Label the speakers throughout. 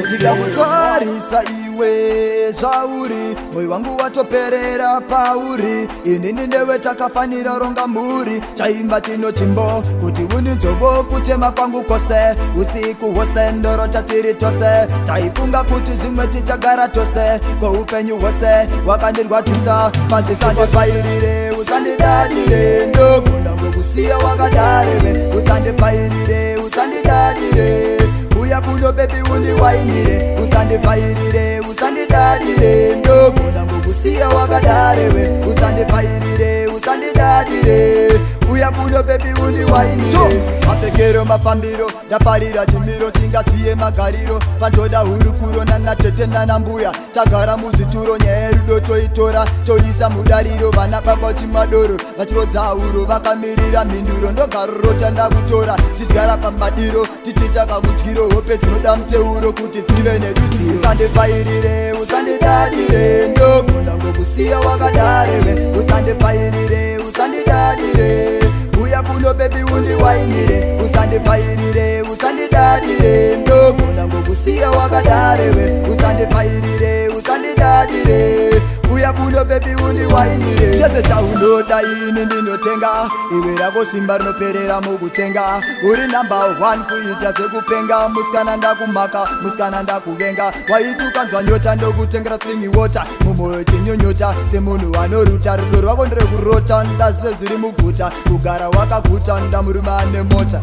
Speaker 1: ndikakutwarisa iwe zvauri moyo wangu watoperera pauri inini newe takafanira ronga mhuri chaimba chino chimbo kuti uninzovo kutema kwangu kose usiku hwose ndorota tiri tose taifunga kuti zvimwe tichagara tose kweupenyu hwose wakandirwatisa mazisandifairire usandidadire ndogona ngokusiya wakadareve usandifairire usandidadire uya kuno bebi undiwainire usandifairire usandidadire ndogona ngokusiya wakadareve usandifairire usandidadire uya kuno bebi undiwainire mapfekero mafambiro ndaparira chimiro singasiye magariro pandoda hurukuro nanatete nanambuya tagara muzvituro nyaya yerudo toitora toisa mudariro vana baba chimadoro vachirodza uro vakamirira mhinduro ndogarorota ndakutora tidyara pamadiro tichitsvaka mudyiro hope dzinoda muteuro kuti dzive nerudziro usandifairire usandidadire ndogona ngokusiya wakadareve usandifairire usandidadire uya kuno bebi undiwainire usandifairire usandidadire ndogona ngokusiya wakadareve usandifairire usandidadire uya kuno bebi undiwainire chese chaunoda ini ndinotenga iwe rako simba rinoperera mukutsenga uri namba 1 kuita zvekupenga musikana ndakumhaka musikana ndakuvenga waitukanzwa nyota ndokutengera spring water mumwoyo chinyonyota semunhu anoruta rudo rwako nderekurota ndazise zviri muguta kugara wakaguta ndamurume ane mota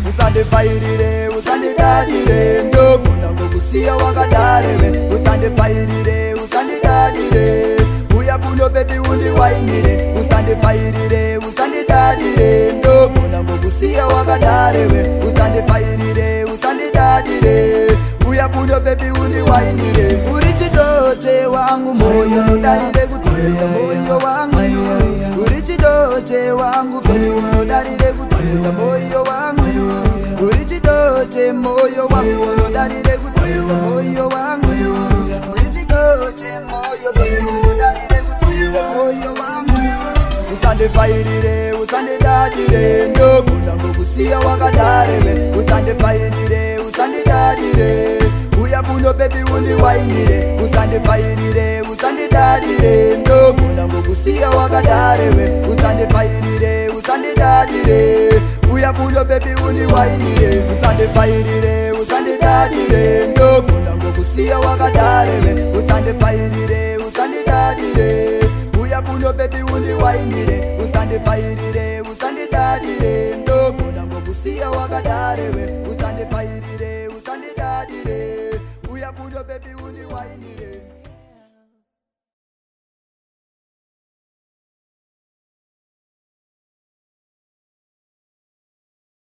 Speaker 1: usandifairire usandidadire ndogona ngokusiya wakadareve usandifairire usandidadire uya kuno bebi undiwainire usandifairire usandidadire ndogona ngokusiya wakadareve usandifairire usandidadire uya kuno bebi undiwainire uri chidote wangu moyo udarire kutonza moyo wangu uri chidote wangu bebi udarire kutonza moyo wangu uri chidote moyo wangu udarire kutonza moyo wangu uri chidote moyo bebi udarire kutonza moyo wangu usandifairire usandidadire ndogona ngokusiya wakadareve usandifairire usandidadire uya kuno bebi undiwainire usandifairire usandidadire ndogona ngokusiya wakadareve usandifairire usandidadire uya kuno bebi undiwainire usandifairire usandidadire ndogona ngokusiya wakadareve usandifairire usandidadire uya kuno bebi undiwainire usandifairire usandidadire ndogona ngokusiya wakadareve usandifairire usandidadire uya kuno bebi undiwainire